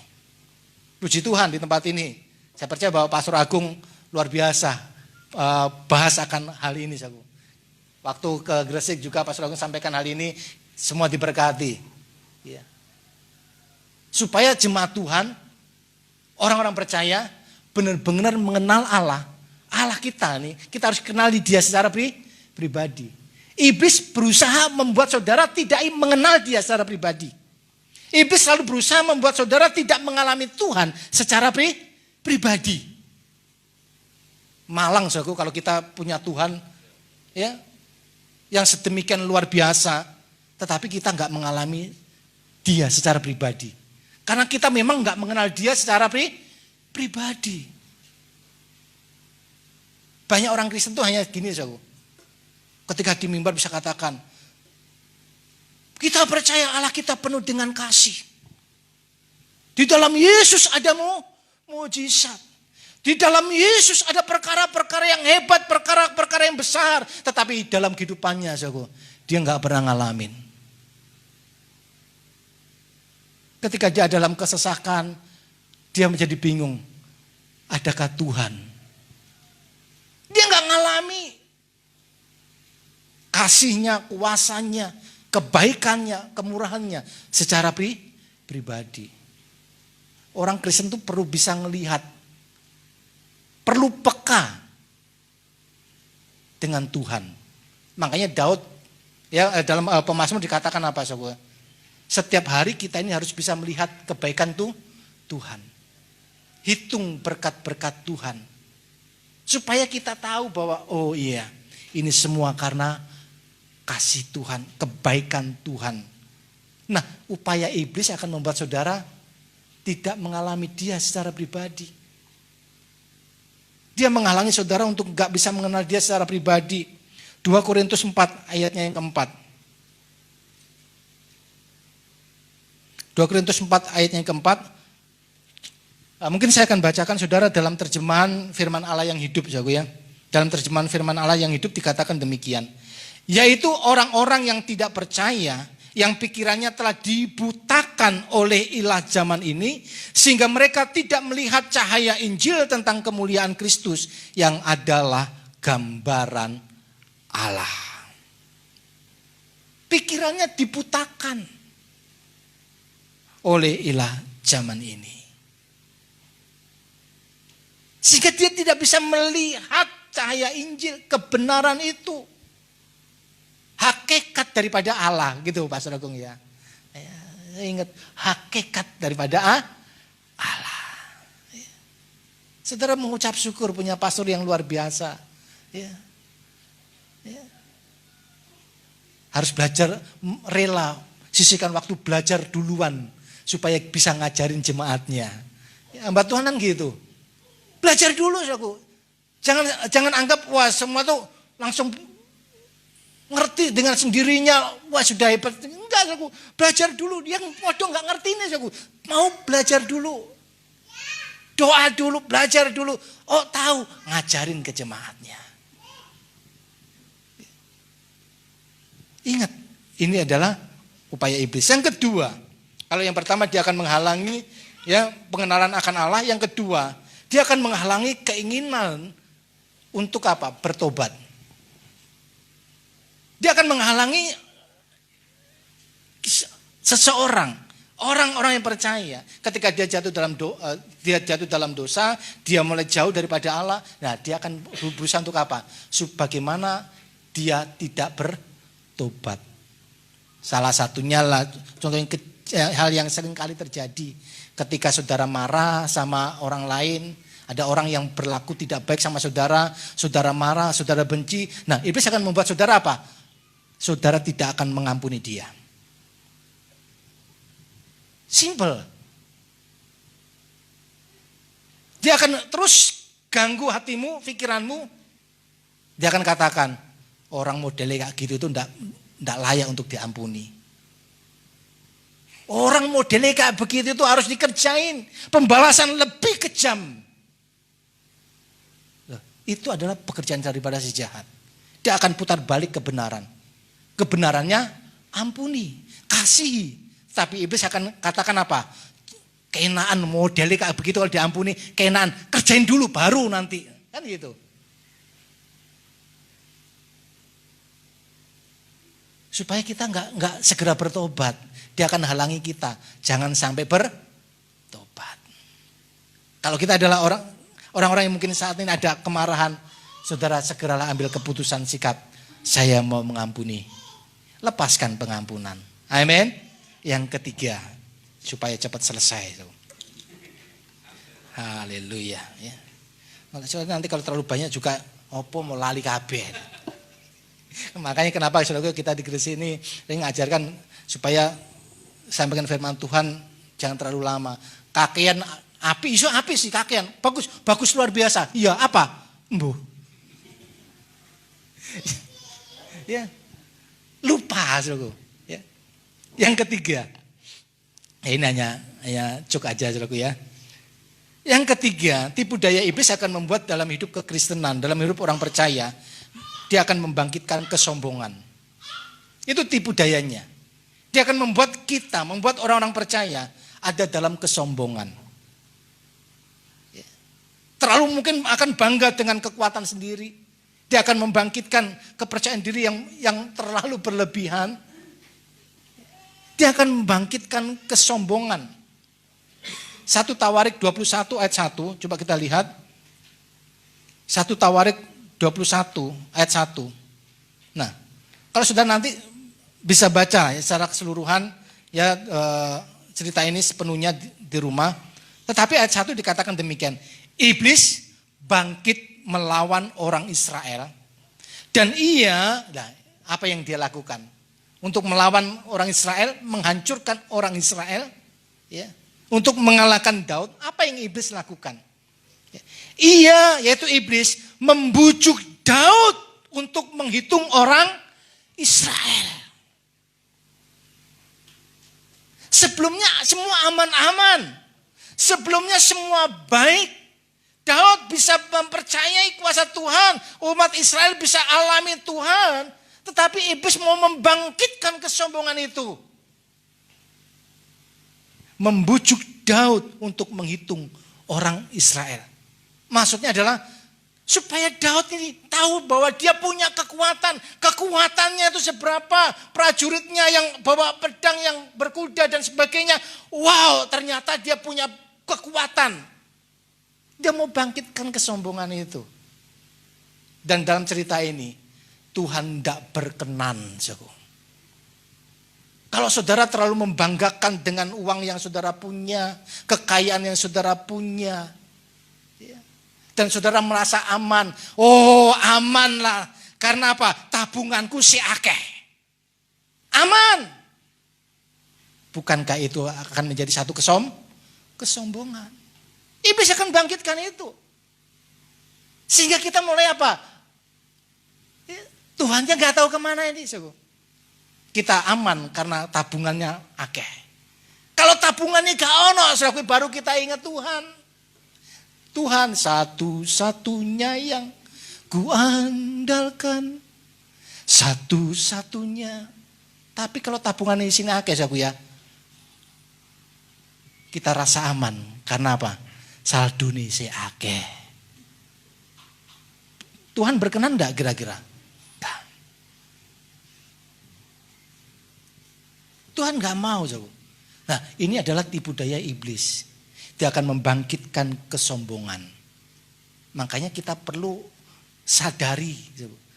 Puji Tuhan di tempat ini. Saya percaya bahwa Pastor Agung luar biasa bahas akan hal ini. Waktu ke Gresik juga Pastor Agung sampaikan hal ini, semua diberkati. Ya. Supaya jemaat Tuhan, orang-orang percaya benar-benar mengenal Allah. Allah kita nih, kita harus kenali dia secara pribadi. Iblis berusaha membuat saudara tidak mengenal dia secara pribadi. Iblis selalu berusaha membuat saudara tidak mengalami Tuhan secara pribadi. Malang saudaraku kalau kita punya Tuhan, ya yang sedemikian luar biasa, tetapi kita nggak mengalami dia secara pribadi. Karena kita memang nggak mengenal dia secara pribadi. Banyak orang Kristen tuh hanya gini, saudara. Ketika di mimbar bisa katakan, kita percaya Allah kita penuh dengan kasih. Di dalam Yesus ada mujizat. Di dalam Yesus ada perkara-perkara yang hebat, perkara-perkara yang besar. Tetapi dalam kehidupannya, saudara, dia nggak pernah ngalamin. Ketika dia dalam kesesakan, dia menjadi bingung. Adakah Tuhan? Dia nggak ngalami kasihnya, kuasanya, kebaikannya, kemurahannya secara pribadi. Orang Kristen itu perlu bisa melihat, perlu peka dengan Tuhan. Makanya Daud ya dalam Pemazmur dikatakan apa, saudara? Setiap hari kita ini harus bisa melihat kebaikan Tuhan. Hitung berkat-berkat Tuhan. Supaya kita tahu bahwa oh iya, ini semua karena kasih Tuhan, kebaikan Tuhan. Nah, upaya iblis akan membuat saudara tidak mengalami dia secara pribadi. Dia menghalangi saudara untuk gak bisa mengenal dia secara pribadi. 2 Korintus 4 ayatnya yang keempat. 2 Korintus 4 ayatnya yang keempat. Mungkin saya akan bacakan saudara dalam terjemahan firman Allah yang hidup, ya. Dalam terjemahan firman Allah yang hidup dikatakan demikian. Yaitu orang-orang yang tidak percaya, yang pikirannya telah dibutakan oleh ilah zaman ini, sehingga mereka tidak melihat cahaya Injil tentang kemuliaan Kristus yang adalah gambaran Allah. Pikirannya dibutakan oleh ilah zaman ini. Sehingga dia tidak bisa melihat cahaya Injil, kebenaran itu. Hakikat daripada Allah, gitu Pak Saudara Agung ya. Saya ingat hakikat daripada Allah. Saudara mengucap syukur punya pastor yang luar biasa. Ya. Harus belajar, rela sisihkan waktu belajar duluan supaya bisa ngajarin jemaatnya. Ya, hamba Tuhan kan gitu. Belajar dulu, saudaraku. Jangan anggap wah semua tuh langsung ngerti dengan sendirinya, wah sudah hebat. Enggak, saudaraku. Belajar dulu. Yang waduh enggak ngerti ini, saudaraku. Mau belajar dulu. Doa dulu, belajar dulu. Oh, tahu, ngajarin ke jemaatnya. Ingat, ini adalah upaya iblis. Yang kedua, kalau yang pertama dia akan menghalangi ya pengenalan akan Allah, yang kedua dia akan menghalangi keinginan untuk apa? Bertobat. Dia akan menghalangi seseorang, orang-orang yang percaya, ketika dia jatuh dalam dosa, dia mulai jauh daripada Allah. Nah, dia akan berusaha untuk apa? Bagaimana dia tidak bertobat. Salah satunya lah, contohnya hal yang sering kali terjadi. Ketika saudara marah sama orang lain, ada orang yang berlaku tidak baik sama saudara, saudara marah, saudara benci. Nah, iblis akan membuat saudara apa? Saudara tidak akan mengampuni dia. Simple. Dia akan terus ganggu hatimu, pikiranmu. Dia akan katakan, orang modelnya kayak gitu itu enggak layak untuk diampuni. Orang modelnya kayak begitu itu harus dikerjain. Pembalasan lebih kejam. Itu adalah pekerjaan daripada si jahat. Dia akan putar balik kebenaran. Kebenarannya ampuni, kasihi. Tapi iblis akan katakan apa? Kenaan modelnya kayak begitu kalau diampuni. Kenaan, kerjain dulu baru nanti. Kan gitu. Supaya kita nggak segera bertobat. Dia akan halangi kita. Jangan sampai bertobat. Kalau kita adalah orang-orang yang mungkin saat ini ada kemarahan. Saudara segeralah ambil keputusan sikap. Saya mau mengampuni. Lepaskan pengampunan. Amin. Yang ketiga. Supaya cepat selesai. Haleluya. Ya. Nanti kalau terlalu banyak juga. Opo mau lali kabeh. Makanya kenapa saudara kita di gereja ini mengajarkan supaya sampaikan firman Tuhan jangan terlalu lama. Kakean api, iso api sih kakean. Bagus luar biasa. Iya, apa? Embuh. Ya. Lupa saudara. Ya. Yang ketiga. Ini hanya cuk aja saudara ya. Yang ketiga, tipu daya iblis akan membuat dalam hidup kekristenan, dalam hidup orang percaya, dia akan membangkitkan kesombongan. Itu tipu dayanya. Dia akan membuat orang-orang percaya ada dalam kesombongan. Terlalu mungkin akan bangga dengan kekuatan sendiri. Dia akan membangkitkan kepercayaan diri yang terlalu berlebihan. Dia akan membangkitkan kesombongan. 1 Tawarik 21 ayat 1, coba kita lihat. 1 Tawarik 21 ayat 1. Nah, kalau sudah nanti bisa baca ya, secara keseluruhan ya cerita ini sepenuhnya di rumah. Tetapi ayat 1 dikatakan demikian. Iblis bangkit melawan orang Israel. Dan apa yang dia lakukan? Untuk melawan orang Israel, menghancurkan orang Israel. Ya. Untuk mengalahkan Daud, apa yang iblis lakukan? Yaitu iblis membujuk Daud untuk menghitung orang Israel. Sebelumnya semua aman-aman. Sebelumnya semua baik. Daud bisa mempercayai kuasa Tuhan. Umat Israel bisa alami Tuhan. Tetapi iblis mau membangkitkan kesombongan itu. Membujuk Daud untuk menghitung orang Israel. Maksudnya adalah supaya Daud ini tahu bahwa dia punya kekuatan. Kekuatannya itu seberapa, prajuritnya yang bawa pedang, yang berkuda dan sebagainya. Wow, ternyata dia punya kekuatan. Dia mau bangkitkan kesombongan itu. Dan dalam cerita ini, Tuhan tidak berkenan. Kalau saudara terlalu membanggakan dengan uang yang saudara punya, kekayaan yang saudara punya, dan saudara merasa aman. Oh, aman lah. Karena apa? Tabunganku si akeh. Aman. Bukankah itu akan menjadi satu kesombongan? Iblis akan bangkitkan itu. Sehingga kita mulai apa? Tuhannya gak tahu kemana ini. Kita aman karena tabungannya akeh. Kalau tabungannya gak ono, baru kita ingat Tuhan. Tuhan satu-satunya yang kuandalkan. Satu-satunya. Tapi kalau tabungannya di sini akeh ya. Kita rasa aman. Karena apa? Saldo ini si akeh. Tuhan berkenan enggak kira-kira? Tuhan gak mau. Nah, ini adalah tipu daya iblis. Dia akan membangkitkan kesombongan. Makanya kita perlu sadari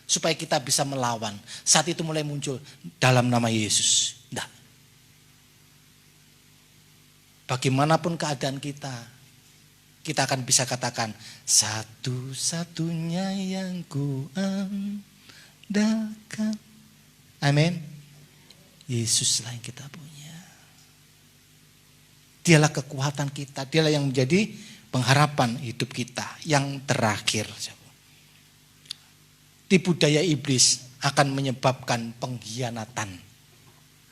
supaya kita bisa melawan. Saat itu mulai muncul dalam nama Yesus. Nah, bagaimanapun keadaan kita akan bisa katakan satu-satunya yang kuandalkan. Amin. Yesuslah yang kita punya. Dialah kekuatan kita. Dialah yang menjadi pengharapan hidup kita yang terakhir. Tipu daya iblis akan menyebabkan pengkhianatan.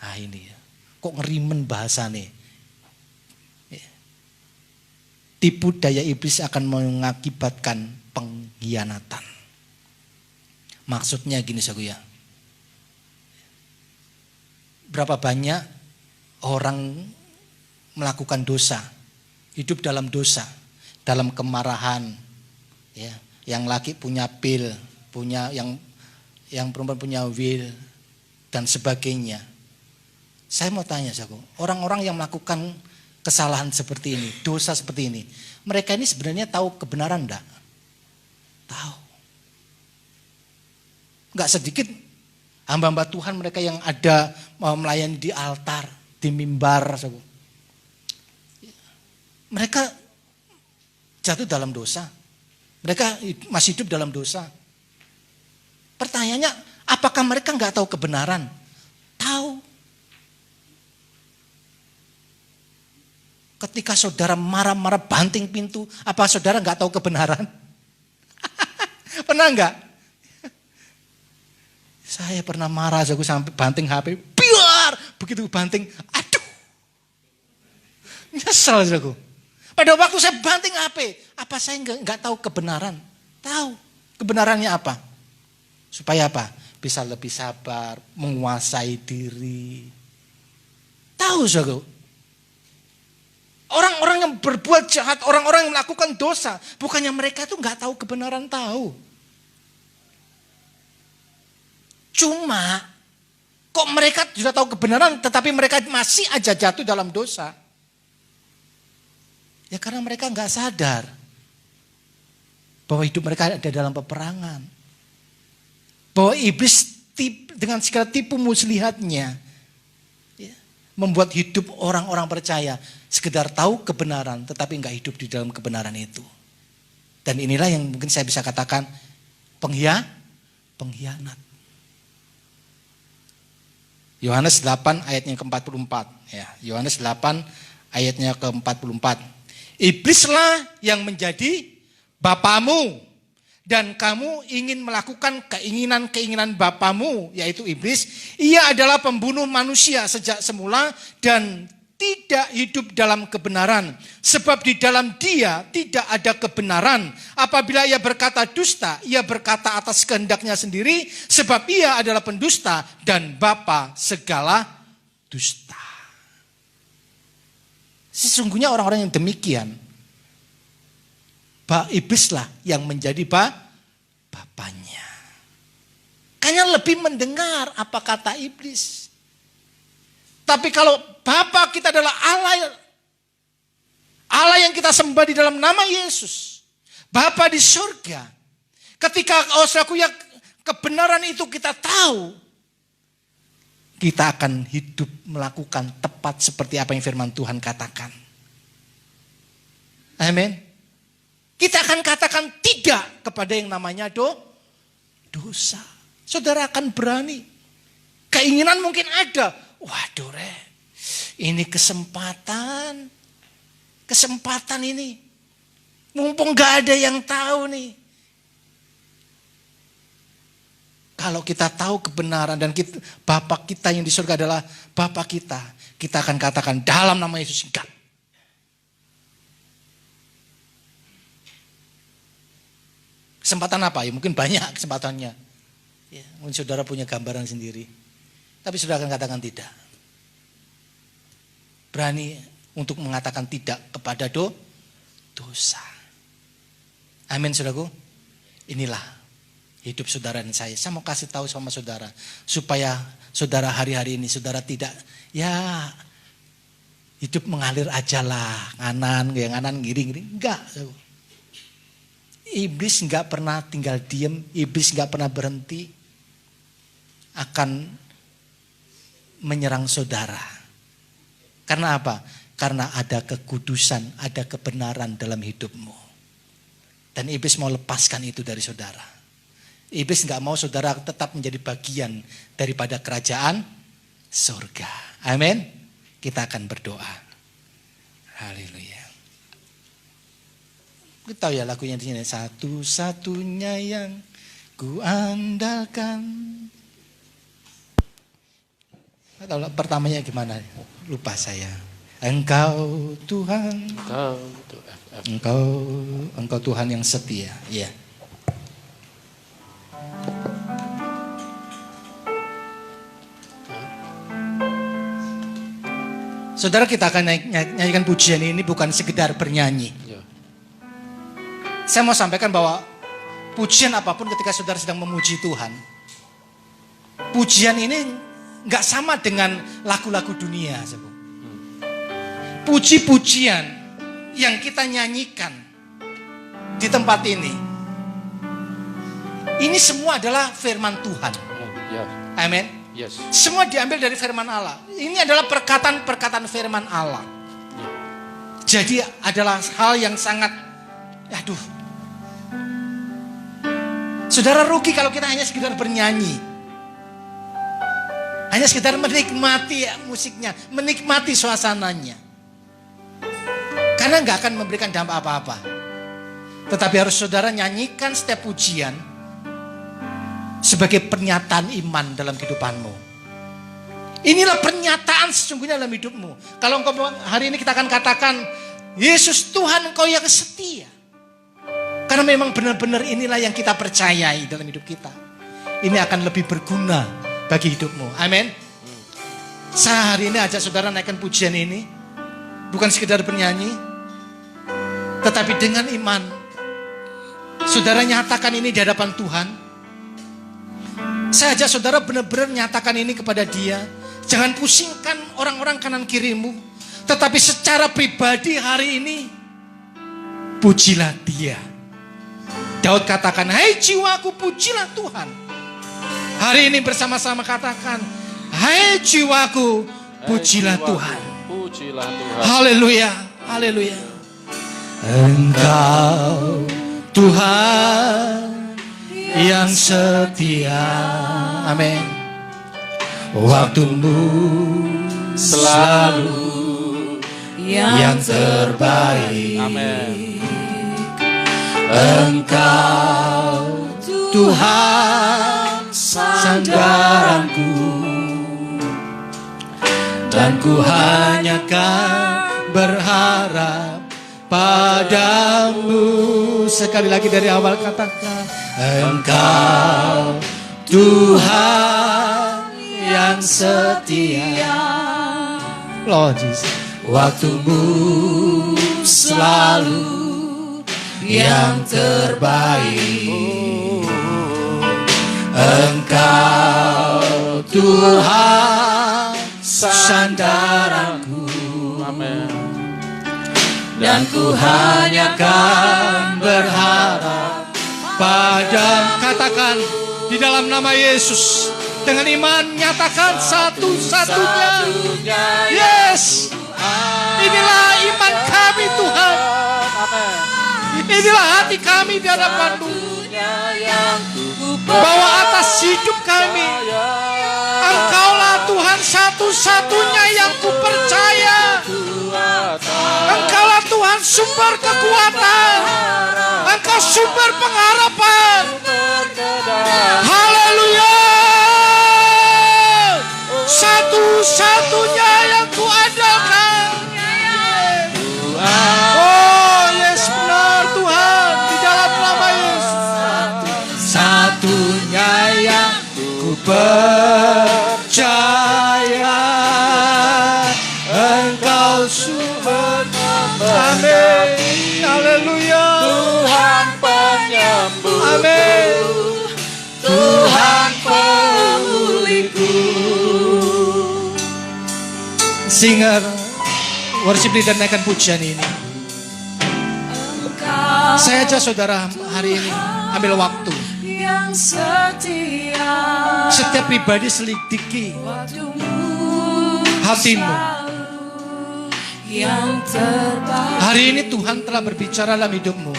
Nah ini ya. Kok ngerimen bahasanya. Tipu daya iblis akan mengakibatkan pengkhianatan. Maksudnya gini ya. Berapa banyak orang melakukan dosa, hidup dalam dosa, dalam kemarahan, ya. Yang laki punya pil, punya yang perempuan punya will dan sebagainya. Saya mau tanya, orang-orang yang melakukan kesalahan seperti ini, dosa seperti ini, mereka ini sebenarnya tahu kebenaran enggak? Tahu. Enggak sedikit hamba-hamba Tuhan mereka yang ada melayani di altar, di mimbar. Mereka jatuh dalam dosa. Mereka masih hidup dalam dosa. Pertanyaannya, Apakah mereka nggak tahu kebenaran? Tahu. Ketika saudara marah-marah banting pintu, apa saudara nggak tahu kebenaran? Pernah nggak? Saya pernah marah, aku sampai banting HP, biar begitu banting, aduh, nyesel aku. Pada waktu saya banting HP, apa saya nggak tahu kebenaran? Tahu. Kebenarannya apa? Supaya apa? Bisa lebih sabar, menguasai diri. Tahu saudara. Orang-orang yang berbuat jahat, orang-orang yang melakukan dosa, bukannya mereka itu nggak tahu kebenaran, tahu. Cuma, kok mereka sudah tahu kebenaran, tetapi mereka masih aja jatuh dalam dosa. Ya karena mereka nggak sadar bahwa hidup mereka ada dalam peperangan. Bahwa iblis dengan segala tipu muslihatnya membuat hidup orang-orang percaya sekedar tahu kebenaran tetapi nggak hidup di dalam kebenaran itu. Dan inilah yang mungkin saya bisa katakan pengkhianat. Yohanes 8 ayatnya ke-44. Ya, Yohanes 8 ayatnya ke-44. Iblislah yang menjadi bapamu dan kamu ingin melakukan keinginan-keinginan bapamu, yaitu iblis. Ia adalah pembunuh manusia sejak semula dan tidak hidup dalam kebenaran. Sebab di dalam dia tidak ada kebenaran. Apabila ia berkata dusta, ia berkata atas kehendaknya sendiri. Sebab ia adalah pendusta dan bapa segala dusta. Sesungguhnya orang-orang yang demikian, iblislah yang menjadi bapaknya. Kayaknya lebih mendengar apa kata iblis. Tapi kalau Bapa kita adalah Allah yang kita sembah di dalam nama Yesus, Bapa di surga. Ketika saudaraku ya kebenaran itu kita tahu, kita akan hidup melakukan tepat seperti apa yang firman Tuhan katakan. Amin. Kita akan katakan tidak kepada yang namanya dosa. Saudara akan berani. Keinginan mungkin ada. Waduh ini kesempatan ini. Mumpung gak ada yang tahu nih. Kalau kita tahu kebenaran dan Bapa kita yang di surga adalah Bapa kita akan katakan dalam nama Yesus enggak. Kesempatan apa? Ya mungkin banyak kesempatannya. Ya, mungkin saudara punya gambaran sendiri. Tapi saudara akan katakan tidak. Berani untuk mengatakan tidak kepada dosa. Amin saudaraku. Inilah hidup saudara dan saya. Saya mau kasih tahu sama saudara. Supaya saudara hari-hari ini saudara tidak hidup mengalir aja lah. Nganan, giring. Enggak. Iblis enggak pernah tinggal diam. Iblis enggak pernah berhenti. Akan menyerang saudara. Karena apa? Karena ada kekudusan, ada kebenaran dalam hidupmu. Dan iblis mau lepaskan itu dari saudara. Iblis enggak mau saudara tetap menjadi bagian daripada kerajaan surga. Amin. Kita akan berdoa. Haleluya. Kita tahu ya lagunya di sini. Satu-satunya yang ku andalkan. Tahu pertamanya gimana? Lupa saya. Engkau Tuhan. Engkau Tuhan yang setia. Iya. Saudara, kita akan nyanyikan pujian ini bukan sekedar bernyanyi. Saya mau sampaikan bahwa pujian apapun ketika saudara sedang memuji Tuhan, pujian ini nggak sama dengan lagu-lagu dunia. Puji-pujian yang kita nyanyikan di tempat ini semua adalah firman Tuhan. Amin. Yes. Semua diambil dari firman Allah. Ini adalah perkataan-perkataan firman Allah. Jadi adalah hal yang sangat saudara rugi kalau kita hanya sekedar bernyanyi. Hanya sekedar menikmati musiknya, menikmati suasananya. Karena nggak akan memberikan dampak apa-apa. Tetapi harus saudara nyanyikan setiap pujian sebagai pernyataan iman dalam kehidupanmu. Inilah pernyataan sesungguhnya dalam hidupmu. Kalau engkau hari ini kita akan katakan, Yesus Tuhan Engkau yang setia. Karena memang benar-benar inilah yang kita percayai dalam hidup kita. Ini akan lebih berguna bagi hidupmu. Amin. Saya hari ini ajak saudara naikkan pujian ini. Bukan sekedar bernyanyi, tetapi dengan iman. Saudara nyatakan ini di hadapan Tuhan. Saya ajak saudara benar-benar nyatakan ini kepada Dia. Jangan pusingkan orang-orang kanan kirimu. Tetapi secara pribadi hari ini, pujilah Dia. Daud katakan, hai jiwaku pujilah Tuhan. Hari ini bersama-sama katakan, hai jiwaku pujilah Tuhan. Pujilah Tuhan. Haleluya, haleluya. Engkau Tuhan yang setia. Amin. Waktumu selalu yang terbaik. Amin. Engkau Tuhan sandaranku, dan ku hanya kan berharap padamu. Sekali lagi dari awal katakan, Engkau Tuhan yang setia. Lord Jesus. Waktumu selalu yang terbaik. Engkau Tuhan sandaranku. Amin. Dan ku hanya kan berharap pada. Katakan di dalam nama Yesus. Dengan iman nyatakan satu-satunya. Yes. Inilah iman kami Tuhan. Inilah hati kami di hadapan-Mu. Bawa atas hidup kami. Engkaulah Tuhan satu-satunya yang ku percaya. Engkaulah Tuhan sumber kekuatan. Engkau sumber pengharapan. Haleluya. Satu-satunya yang ku andalkan. Oh yes, benar Tuhan, di dalam nama Yesus. Satunya yang ku percaya. Engkau sumber. Amin. Haleluya. Tuhan penyembuhku. Amin. Tuhan pemulihku. Singer, worship leader naikkan pujian ini. Saya ajak saudara hari ini ambil waktu. Setiap pribadi selidiki hatimu. Hari ini Tuhan telah berbicara dalam hidupmu.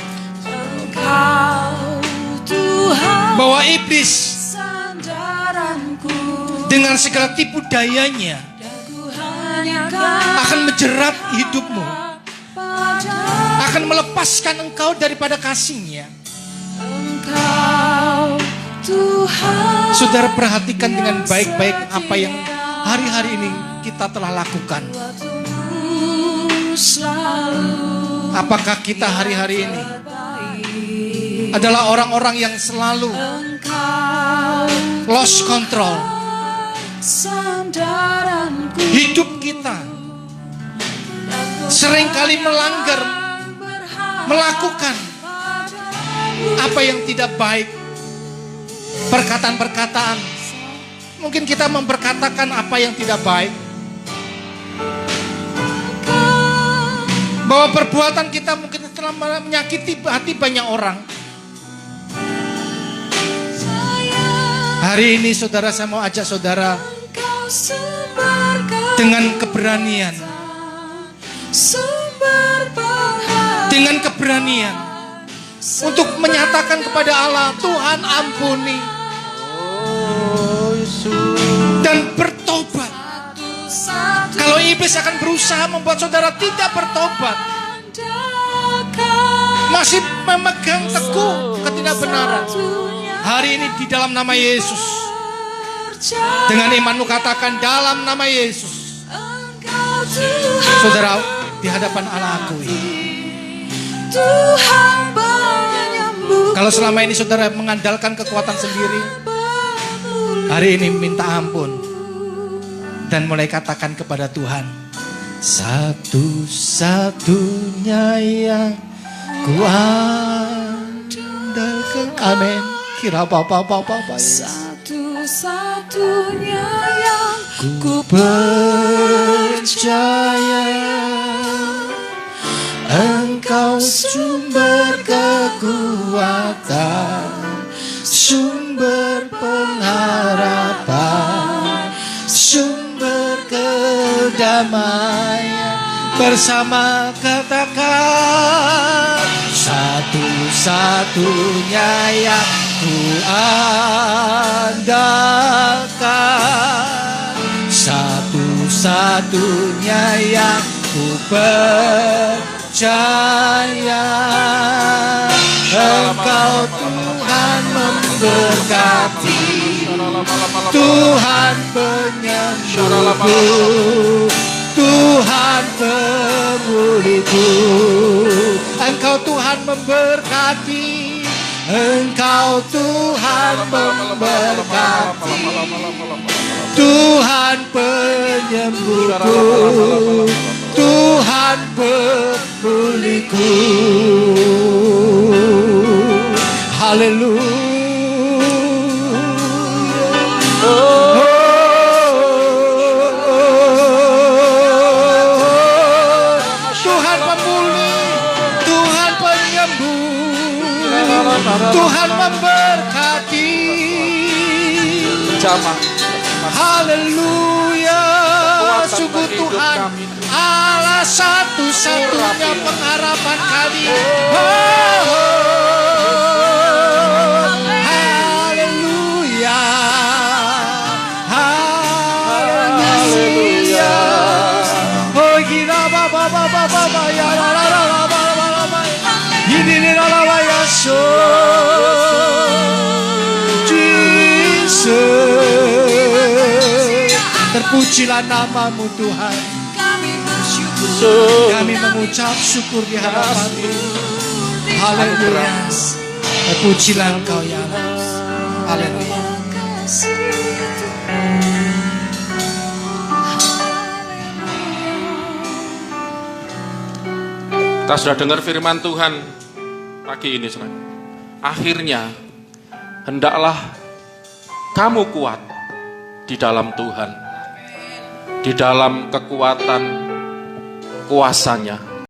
Bahwa iblis dengan segala tipu dayanya akan menjerat hidupmu, akan melepaskan engkau daripada kasih-Nya. Saudara perhatikan dengan baik-baik apa yang hari-hari ini kita telah lakukan. Apakah kita hari-hari ini adalah orang-orang yang selalu lost control? Hidup kita seringkali melanggar, melakukan apa yang tidak baik. Perkataan-perkataan, mungkin kita memperkatakan apa yang tidak baik. Bahwa perbuatan kita mungkin telah menyakiti hati banyak orang. Hari ini saudara, saya mau ajak saudara dengan keberanian, dengan keberanian untuk menyatakan kepada Allah, Tuhan ampuni. Dan dan bertobat. Kalau iblis akan berusaha membuat saudara tidak bertobat, masih memegang teguh ketidakbenaran, hari ini di dalam nama Yesus, dengan imanmu katakan dalam nama Yesus, saudara, di hadapan Allah akui. Kalau selama ini saudara mengandalkan kekuatan sendiri, hari ini minta ampun dan mulai katakan kepada Tuhan, satu-satunya yang kuandalkan. Amin. Kira apa-apa. Satu-satunya yang ku percaya, Engkau sumber kekuatan, sumber pengharapan, sumber kedamaian. Bersama katakan, satu-satunya yang ku andalkan, satu-satunya yang ku percaya. Engkau Tuhan memberkati, Tuhan penyembuhku, Tuhan pemuliku. Engkau Tuhan memberkati, Engkau Tuhan memberkati, Tuhan penyembuhku, Tuhan pemuliku. Haleluya. Tuhan pemulih, Tuhan penyembuh, Tuhan memberkati. Haleluya. Sungguh Tuhan Allah satu-satunya pengharapan kami. Haleluya. Haleluya. Oh kita baba ya la la la la. Ini la la la ya so. Terpujilah namamu Tuhan. Kami mengucap syukur di hadapan-Mu. Haleluya. Terpujilah Engkau ya Allah. Haleluya. Kita sudah dengar firman Tuhan pagi ini, saudara. Akhirnya hendaklah kamu kuat di dalam Tuhan, di dalam kekuatan kuasanya.